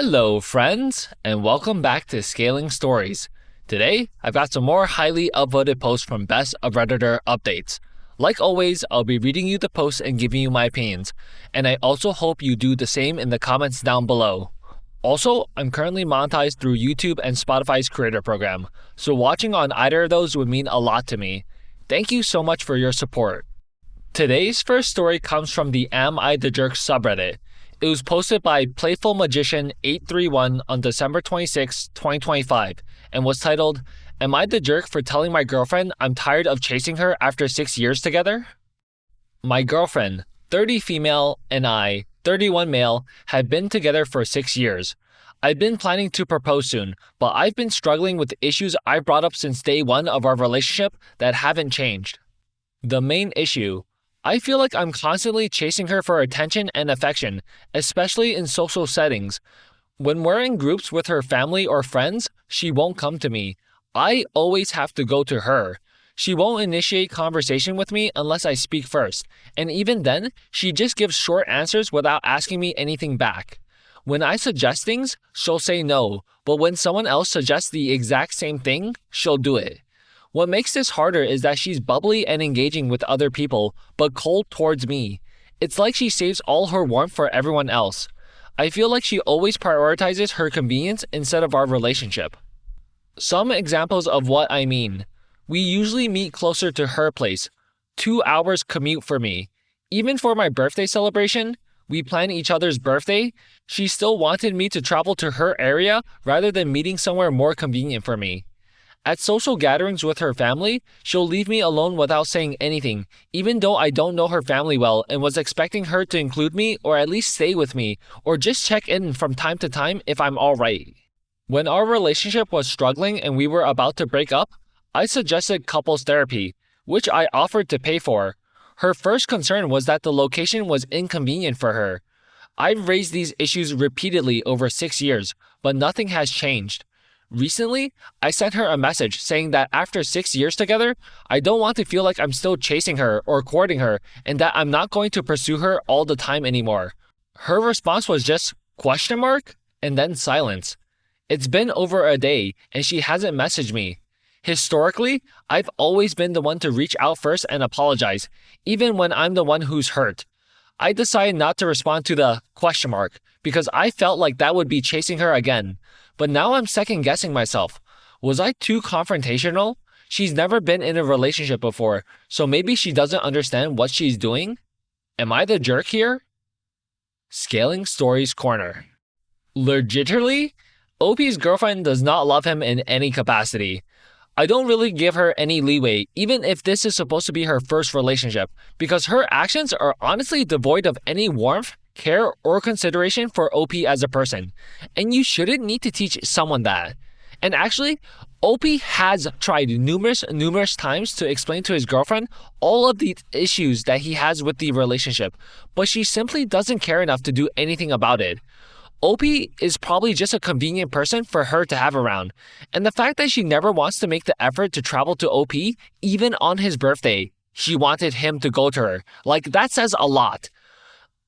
Hello friends, and welcome back to Scaling Stories. Today, I've got some more highly upvoted posts from Best of Redditor updates. Like always, I'll be reading you the posts and giving you my opinions, and I also hope you do the same in the comments down below. Also, I'm currently monetized through YouTube and Spotify's creator program, so watching on either of those would mean a lot to me. Thank you so much for your support. Today's first story comes from the Am I the Jerk subreddit. It was posted by Playful Magician 831 on December 26, 2025, and was titled, Am I the jerk for telling my girlfriend I'm tired of chasing her after 6 years together? My girlfriend, 30 female, and I, 31 male, have been together for 6 years. I've been planning to propose soon, but I've been struggling with issues I've brought up since day one of our relationship that haven't changed. The main issue: I feel like I'm constantly chasing her for attention and affection, especially in social settings. When we're in groups with her family or friends, she won't come to me. I always have to go to her. She won't initiate conversation with me unless I speak first, and even then, she just gives short answers without asking me anything back. When I suggest things, she'll say no, but when someone else suggests the exact same thing, she'll do it. What makes this harder is that she's bubbly and engaging with other people, but cold towards me. It's like she saves all her warmth for everyone else. I feel like she always prioritizes her convenience instead of our relationship. Some examples of what I mean. We usually meet closer to her place. 2 hours commute for me. Even for my birthday celebration, we plan each other's birthday. She still wanted me to travel to her area rather than meeting somewhere more convenient for me. At social gatherings with her family, she'll leave me alone without saying anything, even though I don't know her family well and was expecting her to include me or at least stay with me, or just check in from time to time if I'm alright. When our relationship was struggling and we were about to break up, I suggested couples therapy, which I offered to pay for. Her first concern was that the location was inconvenient for her. I've raised these issues repeatedly over 6 years, but nothing has changed. Recently, I sent her a message saying that after 6 years together, I don't want to feel like I'm still chasing her or courting her and that I'm not going to pursue her all the time anymore. Her response was just question mark and then silence. It's been over a day and she hasn't messaged me. Historically, I've always been the one to reach out first and apologize, even when I'm the one who's hurt. I decided not to respond to the question mark because I felt like that would be chasing her again. But now I'm second guessing myself. Was I too confrontational? She's never been in a relationship before, so maybe she doesn't understand what she's doing? Am I the jerk here? Scaling Stories Corner. Legitimately, OP's girlfriend does not love him in any capacity. I don't really give her any leeway, even if this is supposed to be her first relationship, because her actions are honestly devoid of any warmth, care, or consideration for OP as a person. And you shouldn't need to teach someone that. And actually, OP has tried numerous times to explain to his girlfriend all of the issues that he has with the relationship, but she simply doesn't care enough to do anything about it. OP is probably just a convenient person for her to have around, and the fact that she never wants to make the effort to travel to OP, even on his birthday, she wanted him to go to her, like that says a lot.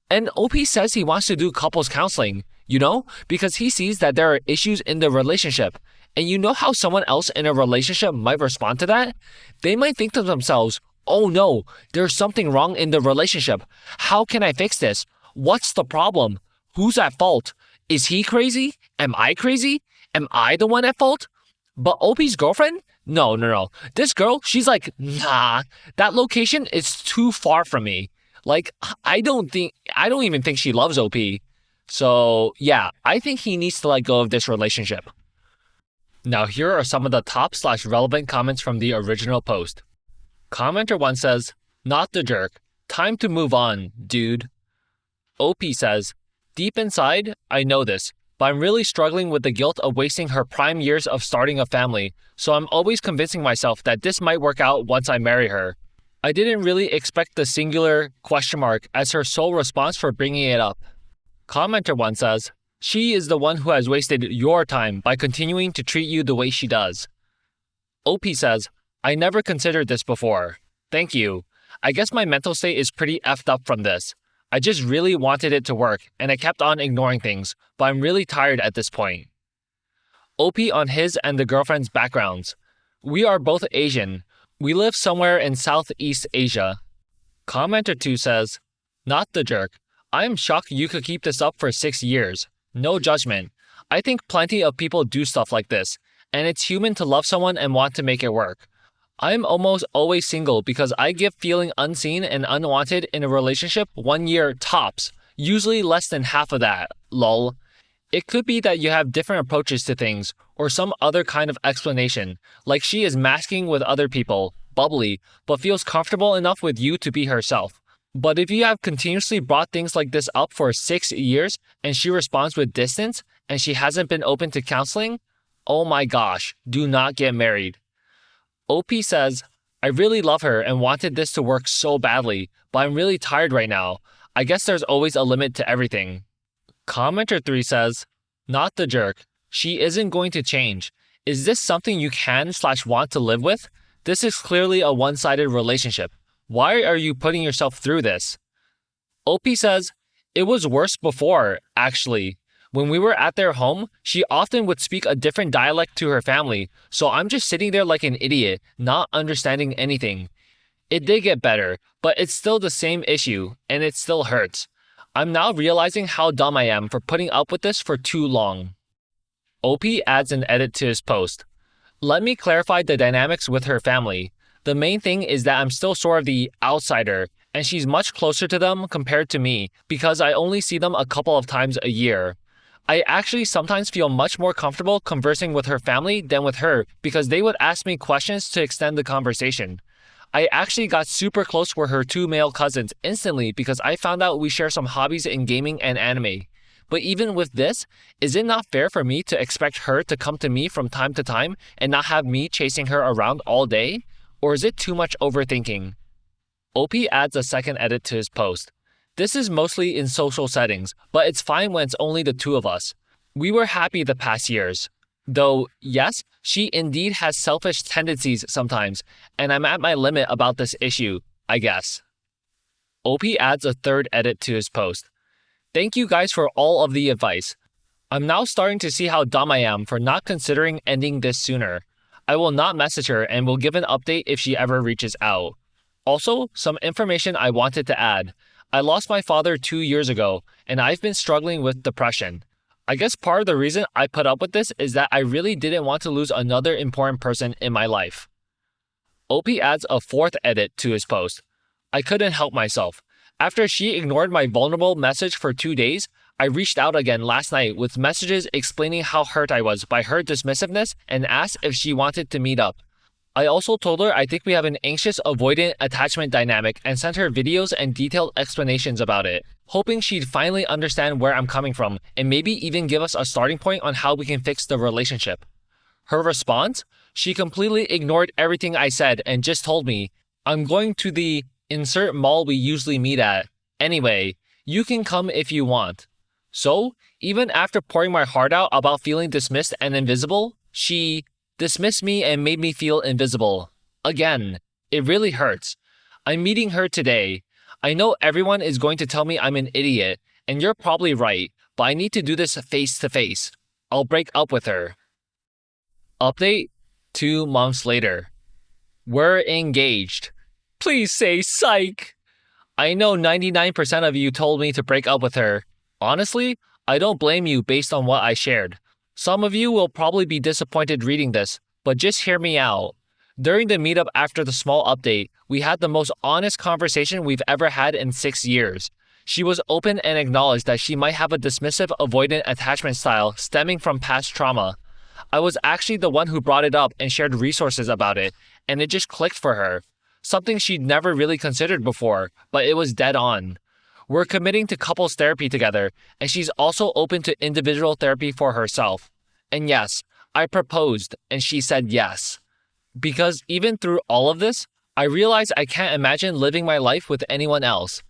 And OP says he wants to do couples counseling, because he sees that there are issues in the relationship. And you know how someone else in a relationship might respond to that? They might think to themselves, oh no, there's something wrong in the relationship. How can I fix this? What's the problem? Who's at fault? Is he crazy? Am I crazy? Am I the one at fault? But OP's girlfriend? No. This girl, she's like, nah, that location is too far from me. Like, I don't even think she loves OP. So, yeah, I think he needs to let go of this relationship. Now, here are some of the top/relevant comments from the original post. Commenter 1 says, not the jerk. Time to move on, dude. OP says, deep inside, I know this, but I'm really struggling with the guilt of wasting her prime years of starting a family, so I'm always convincing myself that this might work out once I marry her. I didn't really expect the singular question mark as her sole response for bringing it up. Commenter 1 says, she is the one who has wasted your time by continuing to treat you the way she does. OP says, I never considered this before. Thank you. I guess my mental state is pretty effed up from this. I just really wanted it to work, and I kept on ignoring things, but I'm really tired at this point. OP on his and the girlfriend's backgrounds. We are both Asian. We live somewhere in Southeast Asia. Commenter 2 says, not the jerk. I am shocked you could keep this up for 6 years. No judgment. I think plenty of people do stuff like this, and it's human to love someone and want to make it work. I'm almost always single because I give feeling unseen and unwanted in a relationship 1 year tops, usually less than half of that, lol. It could be that you have different approaches to things, or some other kind of explanation, like she is masking with other people, bubbly, but feels comfortable enough with you to be herself. But if you have continuously brought things like this up for 6 years, and she responds with distance, and she hasn't been open to counseling, oh my gosh, do not get married. OP says, I really love her and wanted this to work so badly, but I'm really tired right now. I guess there's always a limit to everything. Commenter 3 says, not the jerk. She isn't going to change. Is this something you can/want to live with? This is clearly a one-sided relationship. Why are you putting yourself through this? OP says, it was worse before, actually. When we were at their home, she often would speak a different dialect to her family, so I'm just sitting there like an idiot, not understanding anything. It did get better, but it's still the same issue, and it still hurts. I'm now realizing how dumb I am for putting up with this for too long. OP adds an edit to his post. Let me clarify the dynamics with her family. The main thing is that I'm still sort of the outsider, and she's much closer to them compared to me because I only see them a couple of times a year. I actually sometimes feel much more comfortable conversing with her family than with her because they would ask me questions to extend the conversation. I actually got super close with her 2 male cousins instantly because I found out we share some hobbies in gaming and anime. But even with this, is it not fair for me to expect her to come to me from time to time and not have me chasing her around all day? Or is it too much overthinking? OP adds a second edit to his post. This is mostly in social settings, but it's fine when it's only the 2 of us. We were happy the past years. Though, yes, she indeed has selfish tendencies sometimes, and I'm at my limit about this issue, I guess. OP adds a third edit to his post. Thank you guys for all of the advice. I'm now starting to see how dumb I am for not considering ending this sooner. I will not message her and will give an update if she ever reaches out. Also, some information I wanted to add. I lost my father 2 years ago, and I've been struggling with depression. I guess part of the reason I put up with this is that I really didn't want to lose another important person in my life. OP adds a fourth edit to his post. I couldn't help myself. After she ignored my vulnerable message for 2 days, I reached out again last night with messages explaining how hurt I was by her dismissiveness and asked if she wanted to meet up. I also told her I think we have an anxious avoidant attachment dynamic and sent her videos and detailed explanations about it, hoping she'd finally understand where I'm coming from and maybe even give us a starting point on how we can fix the relationship. Her response? She completely ignored everything I said and just told me, I'm going to the insert mall we usually meet at. Anyway, you can come if you want. So, even after pouring my heart out about feeling dismissed and invisible, she dismissed me and made me feel invisible. Again, it really hurts. I'm meeting her today. I know everyone is going to tell me I'm an idiot, and you're probably right, but I need to do this face to face. I'll break up with her. Update 2 months later. We're engaged. Please say psych. I know 99% of you told me to break up with her. Honestly, I don't blame you based on what I shared. Some of you will probably be disappointed reading this, but just hear me out. During the meetup after the small update, we had the most honest conversation we've ever had in 6 years. She was open and acknowledged that she might have a dismissive avoidant attachment style stemming from past trauma. I was actually the one who brought it up and shared resources about it, and it just clicked for her. Something she'd never really considered before, but it was dead on. We're committing to couples therapy together, and she's also open to individual therapy for herself. And yes, I proposed, and she said yes. Because even through all of this, I realized I can't imagine living my life with anyone else.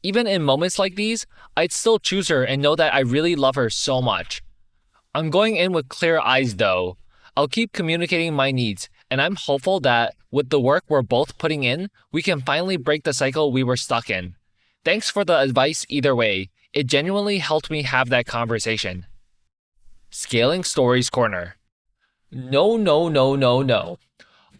Even in moments like these, I'd still choose her and know that I really love her so much. I'm going in with clear eyes though. I'll keep communicating my needs, and I'm hopeful that, with the work we're both putting in, we can finally break the cycle we were stuck in. Thanks for the advice either way. It genuinely helped me have that conversation. Scaling Stories Corner. No.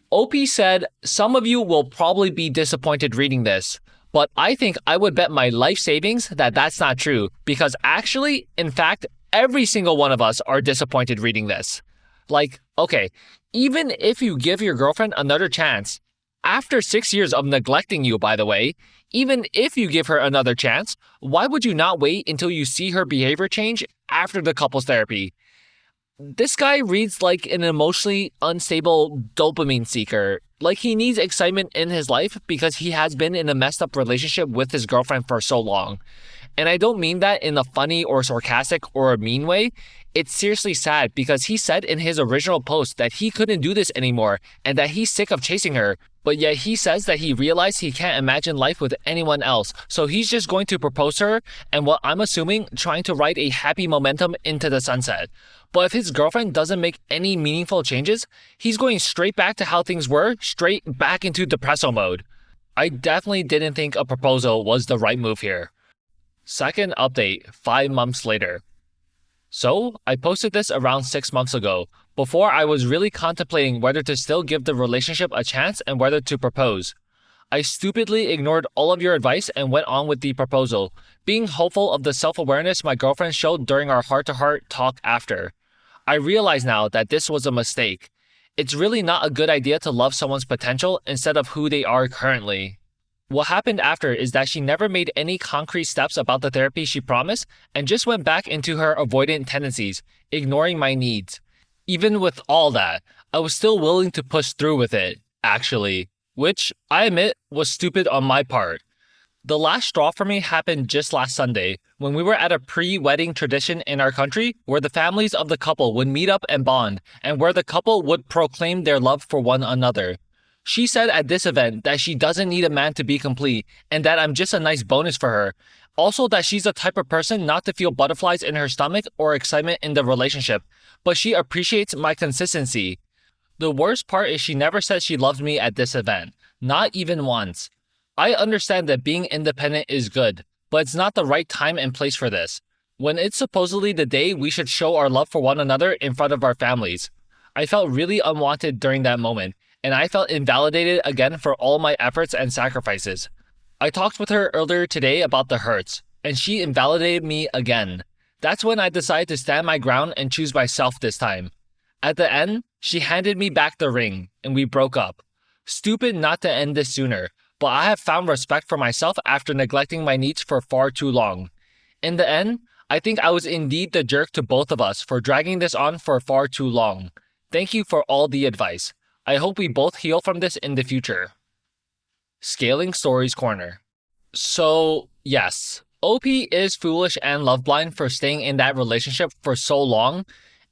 OP said, some of you will probably be disappointed reading this, but I think I would bet my life savings that that's not true, because actually, in fact, every single one of us are disappointed reading this. Like, okay, even if you give your girlfriend another chance, after 6 years of neglecting you, by the way, even if you give her another chance, why would you not wait until you see her behavior change after the couples therapy? This guy reads like an emotionally unstable dopamine seeker. Like he needs excitement in his life because he has been in a messed up relationship with his girlfriend for so long. And I don't mean that in a funny or sarcastic or a mean way. It's seriously sad because he said in his original post that he couldn't do this anymore and that he's sick of chasing her. But yet he says that he realized he can't imagine life with anyone else. So he's just going to propose to her and what I'm assuming trying to ride a happy momentum into the sunset. But if his girlfriend doesn't make any meaningful changes, he's going straight back to how things were, straight back into depresso mode. I definitely didn't think a proposal was the right move here. Second update, 5 months later. So, I posted this around 6 months ago, before I was really contemplating whether to still give the relationship a chance and whether to propose. I stupidly ignored all of your advice and went on with the proposal, being hopeful of the self-awareness my girlfriend showed during our heart-to-heart talk after. I realize now that this was a mistake. It's really not a good idea to love someone's potential instead of who they are currently. What happened after is that she never made any concrete steps about the therapy she promised and just went back into her avoidant tendencies, ignoring my needs. Even with all that, I was still willing to push through with it, actually, which, I admit, was stupid on my part. The last straw for me happened just last Sunday, when we were at a pre-wedding tradition in our country where the families of the couple would meet up and bond, and where the couple would proclaim their love for one another. She said at this event that she doesn't need a man to be complete and that I'm just a nice bonus for her. Also that she's the type of person not to feel butterflies in her stomach or excitement in the relationship, but she appreciates my consistency. The worst part is she never said she loved me at this event, not even once. I understand that being independent is good, but it's not the right time and place for this, when it's supposedly the day we should show our love for one another in front of our families. I felt really unwanted during that moment, and I felt invalidated again for all my efforts and sacrifices. I talked with her earlier today about the hurts, and she invalidated me again. That's when I decided to stand my ground and choose myself this time. At the end, she handed me back the ring, and we broke up. Stupid not to end this sooner, but I have found respect for myself after neglecting my needs for far too long. In the end, I think I was indeed the jerk to both of us for dragging this on for far too long. Thank you for all the advice. I hope we both heal from this in the future. Scaling Stories Corner. So, yes, OP is foolish and love blind for staying in that relationship for so long,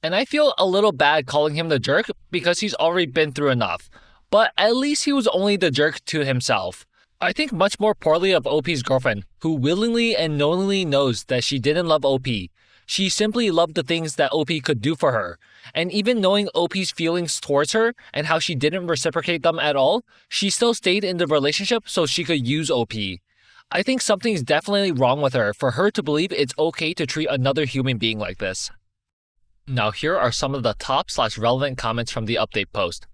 and I feel a little bad calling him the jerk because he's already been through enough, but at least he was only the jerk to himself. I think much more poorly of OP's girlfriend, who willingly and knowingly knows that she didn't love OP. She simply loved the things that OP could do for her. And even knowing OP's feelings towards her and how she didn't reciprocate them at all, she still stayed in the relationship so she could use OP. I think something's definitely wrong with her for her to believe it's okay to treat another human being like this. Now here are some of the top/relevant comments from the update post.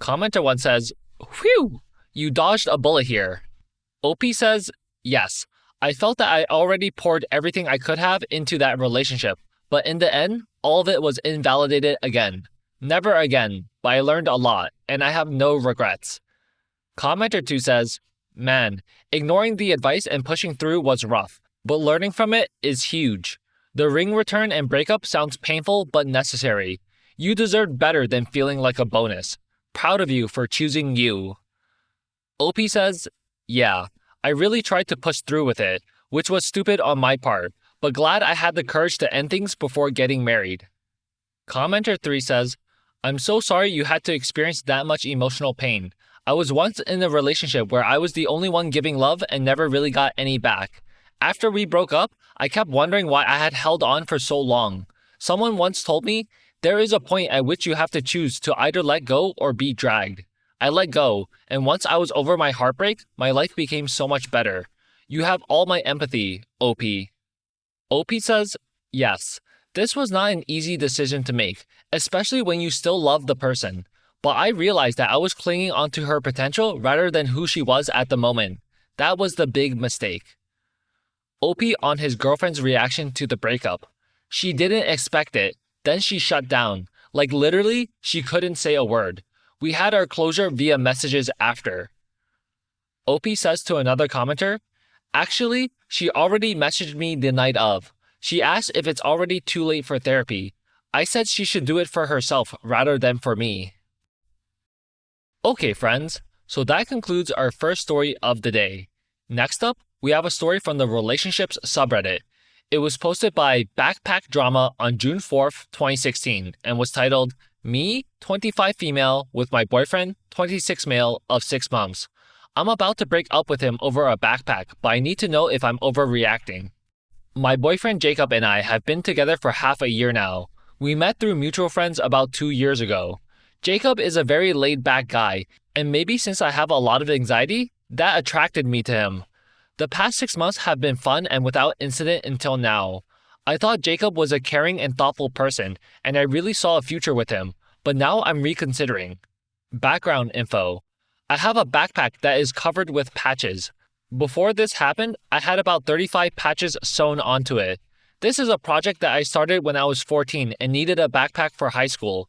Commenter 1 says, "Whew, you dodged a bullet here." OP says, "Yes. I felt that I already poured everything I could have into that relationship, but in the end, all of it was invalidated again. Never again, but I learned a lot, and I have no regrets." Commenter 2 says, "Man, ignoring the advice and pushing through was rough, but learning from it is huge. The ring return and breakup sounds painful but necessary. You deserved better than feeling like a bonus. Proud of you for choosing you." OP says, "Yeah. I really tried to push through with it, which was stupid on my part, but glad I had the courage to end things before getting married." Commenter 3 says, "I'm so sorry you had to experience that much emotional pain. I was once in a relationship where I was the only one giving love and never really got any back. After we broke up, I kept wondering why I had held on for so long. Someone once told me, there is a point at which you have to choose to either let go or be dragged. I let go, and once I was over my heartbreak, my life became so much better. You have all my empathy, OP. OP says, yes, this was not an easy decision to make, especially when you still love the person. But I realized that I was clinging onto her potential rather than who she was at the moment. That was the big mistake. OP on his girlfriend's reaction to the breakup. She didn't expect it, then she shut down. Like literally, she couldn't say a word. We had our closure via messages after. OP says to another commenter, actually, she already messaged me the night of. She asked if it's already too late for therapy. I said she should do it for herself rather than for me. Okay, friends, so that concludes our first story of the day. Next up, we have a story from the relationships subreddit. It was posted by backpackdrama on June 4th, 2016, and was titled, Me, 25 female, with my boyfriend, 26 male, of 6 months. I'm about to break up with him over a backpack, but I need to know if I'm overreacting. My boyfriend Jacob and I have been together for half a year now. We met through mutual friends about 2 years ago. Jacob is a very laid-back guy, and maybe since I have a lot of anxiety, that attracted me to him. The past 6 months have been fun and without incident until now. I thought Jacob was a caring and thoughtful person, and I really saw a future with him, but now I'm reconsidering. Background info. I have a backpack that is covered with patches. Before this happened, I had about 35 patches sewn onto it. This is a project that I started when I was 14 and needed a backpack for high school.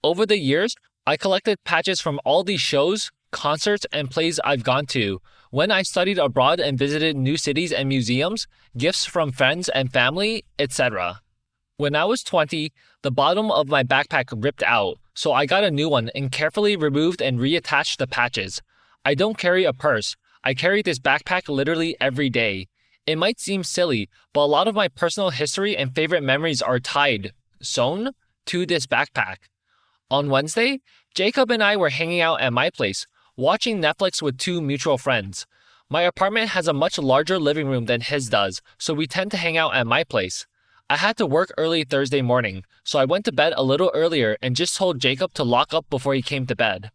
Over the years, I collected patches from all these shows, concerts, and plays I've gone to, when I studied abroad and visited new cities and museums, gifts from friends and family, etc. When I was 20, the bottom of my backpack ripped out, so I got a new one and carefully removed and reattached the patches. I don't carry a purse. I carry this backpack literally every day. It might seem silly, but a lot of my personal history and favorite memories are sewn, to this backpack. On Wednesday, Jacob and I were hanging out at my place, watching Netflix with 2 mutual friends. My apartment has a much larger living room than his does, so we tend to hang out at my place. I had to work early Thursday morning, so I went to bed a little earlier and just told Jacob to lock up before he came to bed.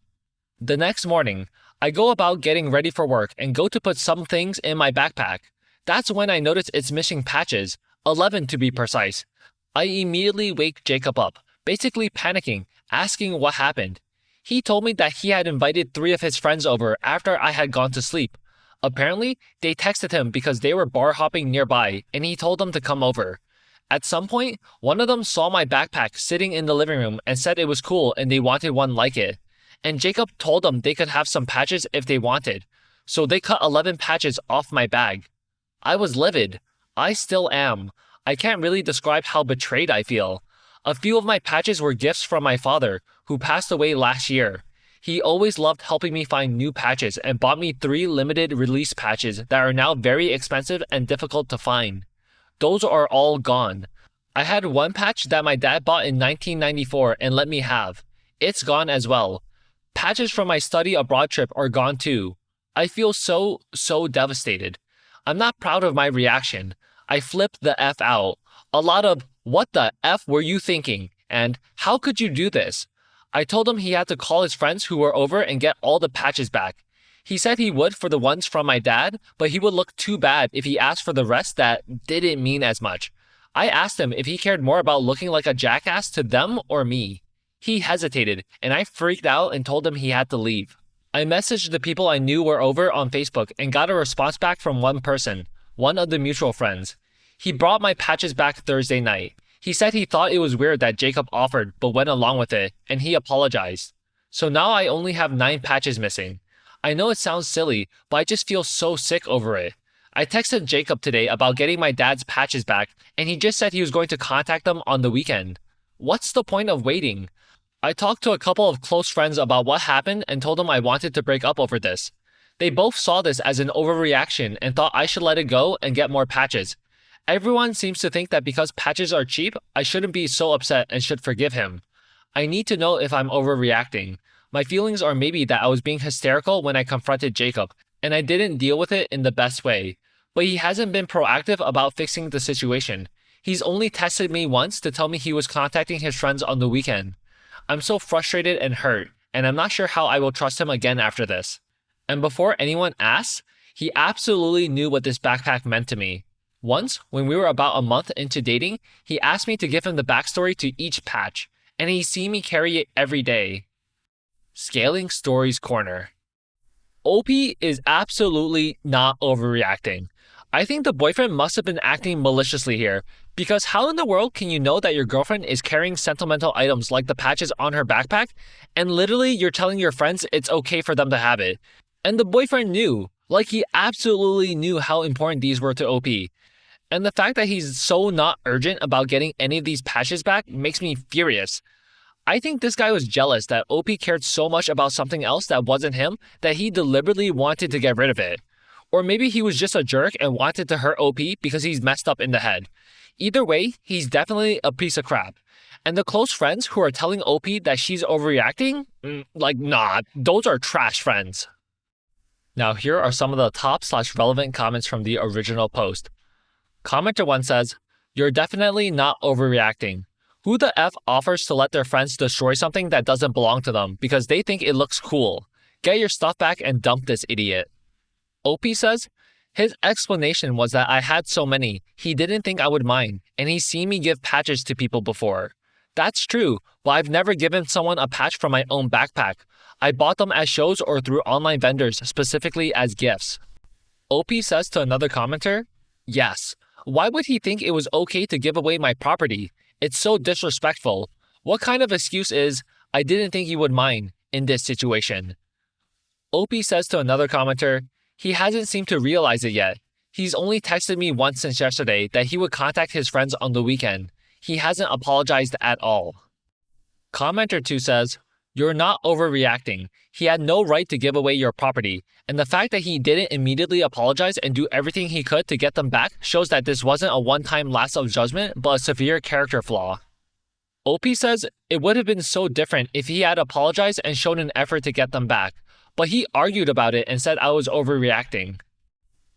The next morning, I go about getting ready for work and go to put some things in my backpack. That's when I notice it's missing patches, 11 to be precise. I immediately wake Jacob up, basically panicking, asking what happened. He told me that he had invited 3 of his friends over after I had gone to sleep. Apparently, they texted him because they were bar hopping nearby and he told them to come over. At some point, one of them saw my backpack sitting in the living room and said it was cool and they wanted one like it. And Jacob told them they could have some patches if they wanted. So they cut 11 patches off my bag. I was livid. I still am. I can't really describe how betrayed I feel. A few of my patches were gifts from my father, who passed away last year. He always loved helping me find new patches and bought me 3 limited release patches that are now very expensive and difficult to find. Those are all gone. I had 1 patch that my dad bought in 1994 and let me have. It's gone as well. Patches from my study abroad trip are gone too. I feel so devastated. I'm not proud of my reaction. I flipped the F out. A lot of, what the F were you thinking? And how could you do this? I told him he had to call his friends who were over and get all the patches back. He said he would for the ones from my dad, but he would look too bad if he asked for the rest that didn't mean as much. I asked him if he cared more about looking like a jackass to them or me. He hesitated, and I freaked out and told him he had to leave. I messaged the people I knew were over on Facebook and got a response back from one person, one of the mutual friends. He brought my patches back Thursday night. He said he thought it was weird that Jacob offered but went along with it, and he apologized. So now I only have 9 patches missing. I know it sounds silly, but I just feel so sick over it. I texted Jacob today about getting my dad's patches back, and he just said he was going to contact them on the weekend. What's the point of waiting? I talked to a couple of close friends about what happened and told them I wanted to break up over this. They both saw this as an overreaction and thought I should let it go and get more patches. Everyone seems to think that because patches are cheap, I shouldn't be so upset and should forgive him. I need to know if I'm overreacting. My feelings are maybe that I was being hysterical when I confronted Jacob, and I didn't deal with it in the best way. But he hasn't been proactive about fixing the situation. He's only texted me once to tell me he was contacting his friends on the weekend. I'm so frustrated and hurt, and I'm not sure how I will trust him again after this. And before anyone asks, He absolutely knew what this backpack meant to me. Once, when we were about a month into dating, he asked me to give him the backstory to each patch, and he's seen me carry it every day. ScalingStories Corner. OP is absolutely not overreacting. I think the boyfriend must have been acting maliciously here, because how in the world can you know that your girlfriend is carrying sentimental items like the patches on her backpack, and literally you're telling your friends it's okay for them to have it? And the boyfriend knew, like he absolutely knew how important these were to OP. And the fact that he's so not urgent about getting any of these patches back makes me furious. I think this guy was jealous that OP cared so much about something else that wasn't him that he deliberately wanted to get rid of it. Or maybe he was just a jerk and wanted to hurt OP because he's messed up in the head. Either way, he's definitely a piece of crap. And the close friends who are telling OP that she's overreacting? Nah, those are trash friends. Now here are some of the top/relevant comments from the original post. Commenter 1 says, "You're definitely not overreacting. Who the F offers to let their friends destroy something that doesn't belong to them because they think it looks cool? Get your stuff back and dump this idiot." OP says, "His explanation was that I had so many, he didn't think I would mind, and he's seen me give patches to people before. That's true, but I've never given someone a patch from my own backpack. I bought them at shows or through online vendors specifically as gifts." OP says to another commenter, "Yes. Why would he think it was okay to give away my property? It's so disrespectful. What kind of excuse is, 'I didn't think you would mind' in this situation?" OP says to another commenter, "He hasn't seemed to realize it yet. He's only texted me once since yesterday that he would contact his friends on the weekend. He hasn't apologized at all." Commenter 2 says, "You're not overreacting. He had no right to give away your property, and the fact that he didn't immediately apologize and do everything he could to get them back shows that this wasn't a one-time lapse of judgment but a severe character flaw." OP says, "It would have been so different if he had apologized and shown an effort to get them back, but he argued about it and said I was overreacting."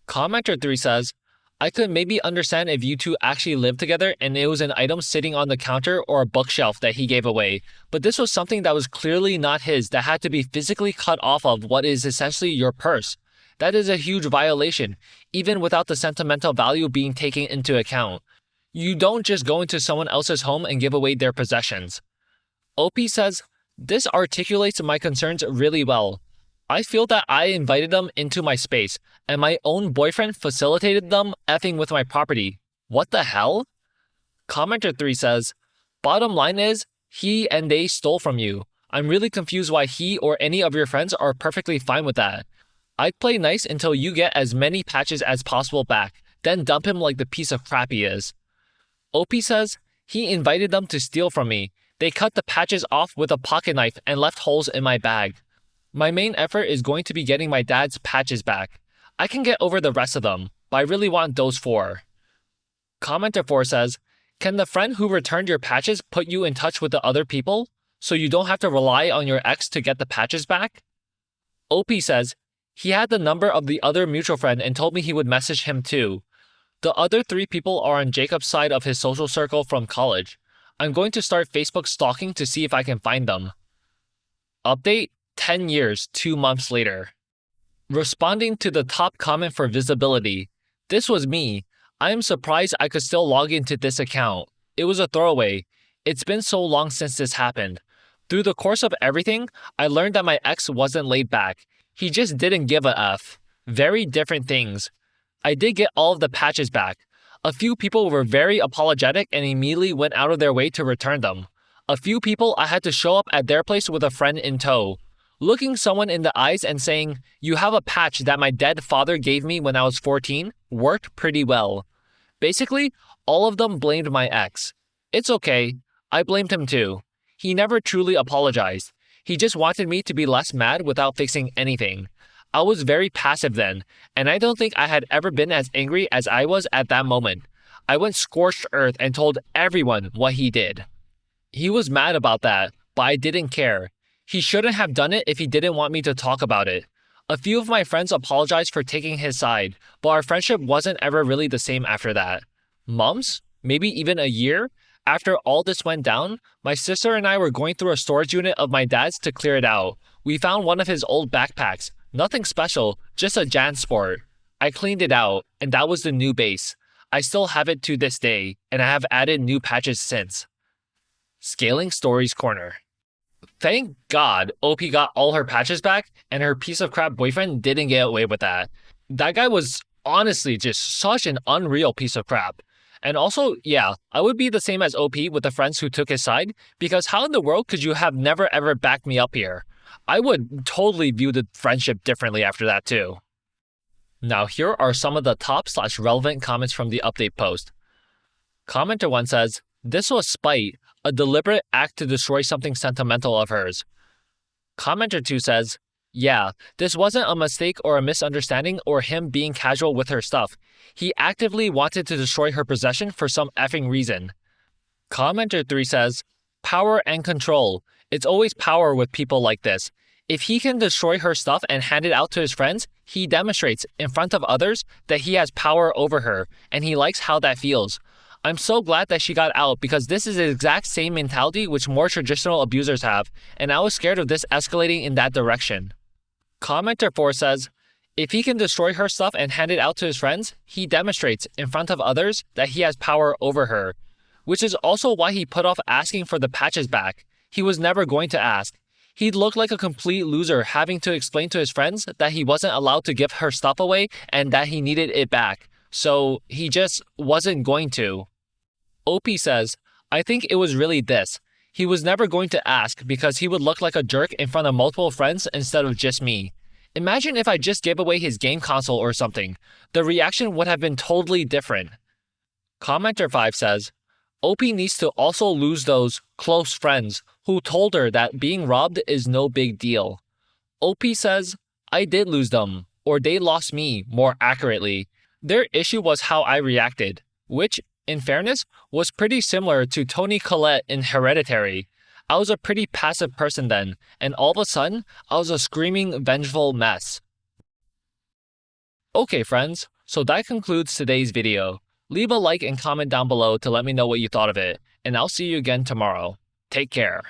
Commenter 3 says, "I could maybe understand if you two actually lived together and it was an item sitting on the counter or a bookshelf that he gave away, but this was something that was clearly not his that had to be physically cut off of what is essentially your purse. That is a huge violation, even without the sentimental value being taken into account. You don't just go into someone else's home and give away their possessions." OP says, "This articulates my concerns really well. I feel that I invited them into my space, and my own boyfriend facilitated them effing with my property. What the hell?" Commenter 3 says, "Bottom line is, he and they stole from you. I'm really confused why he or any of your friends are perfectly fine with that. I'd play nice until you get as many patches as possible back, then dump him like the piece of crap he is." OP says, "He invited them to steal from me. They cut the patches off with a pocket knife and left holes in my bag. My main effort is going to be getting my dad's patches back. I can get over the rest of them, but I really want those 4. Commenter 4 says, "Can the friend who returned your patches put you in touch with the other people, so you don't have to rely on your ex to get the patches back?" OP says, "He had the number of the other mutual friend and told me he would message him too. The other 3 people are on Jacob's side of his social circle from college. I'm going to start Facebook stalking to see if I can find them." Update: 10 years, 2 months later. Responding to the top comment for visibility. "This was me. I am surprised I could still log into this account. It was a throwaway. It's been so long since this happened. Through the course of everything, I learned that my ex wasn't laid back. He just didn't give a F. Very different things. I did get all of the patches back. A few people were very apologetic and immediately went out of their way to return them. A few people I had to show up at their place with a friend in tow. Looking someone in the eyes and saying, 'You have a patch that my dead father gave me when I was 14, worked pretty well.' Basically, all of them blamed my ex. It's okay. I blamed him too. He never truly apologized. He just wanted me to be less mad without fixing anything. I was very passive then, and I don't think I had ever been as angry as I was at that moment. I went scorched earth and told everyone what he did. He was mad about that, but I didn't care. He shouldn't have done it if he didn't want me to talk about it. A few of my friends apologized for taking his side, but our friendship wasn't ever really the same after that. Months? Maybe even a year? After all this went down, my sister and I were going through a storage unit of my dad's to clear it out. We found one of his old backpacks. Nothing special, just a Jan sport. I cleaned it out, and that was the new base. I still have it to this day, and I have added new patches since. Scaling Stories Corner. Thank God OP got all her patches back, and her piece of crap boyfriend didn't get away with that. That guy was honestly just such an unreal piece of crap. And also, yeah, I would be the same as OP with the friends who took his side, because how in the world could you have never ever backed me up here? I would totally view the friendship differently after that too. Now here are some of the top/relevant comments from the update post. Commenter 1 says, "This was spite, a deliberate act to destroy something sentimental of hers." Commenter 2 says, "Yeah, this wasn't a mistake or a misunderstanding or him being casual with her stuff. He actively wanted to destroy her possession for some effing reason." Commenter 3 says, "Power and control. It's always power with people like this. If he can destroy her stuff and hand it out to his friends, he demonstrates in front of others that he has power over her, and he likes how that feels. I'm so glad that she got out because this is the exact same mentality which more traditional abusers have, and I was scared of this escalating in that direction." Commenter 4 says, "If he can destroy her stuff and hand it out to his friends, he demonstrates in front of others that he has power over her. Which is also why he put off asking for the patches back. He was never going to ask. He'd look like a complete loser having to explain to his friends that he wasn't allowed to give her stuff away and that he needed it back. So he just wasn't going to." OP says, "I think it was really this. He was never going to ask because he would look like a jerk in front of multiple friends instead of just me. Imagine if I just gave away his game console or something. The reaction would have been totally different." Commenter 5 says, "OP needs to also lose those close friends who told her that being robbed is no big deal." OP says, "I did lose them, or they lost me, more accurately. Their issue was how I reacted, which, in fairness, was pretty similar to Toni Collette in Hereditary. I was a pretty passive person then, and all of a sudden, I was a screaming, vengeful mess." Okay friends, so that concludes today's video. Leave a like and comment down below to let me know what you thought of it, and I'll see you again tomorrow. Take care.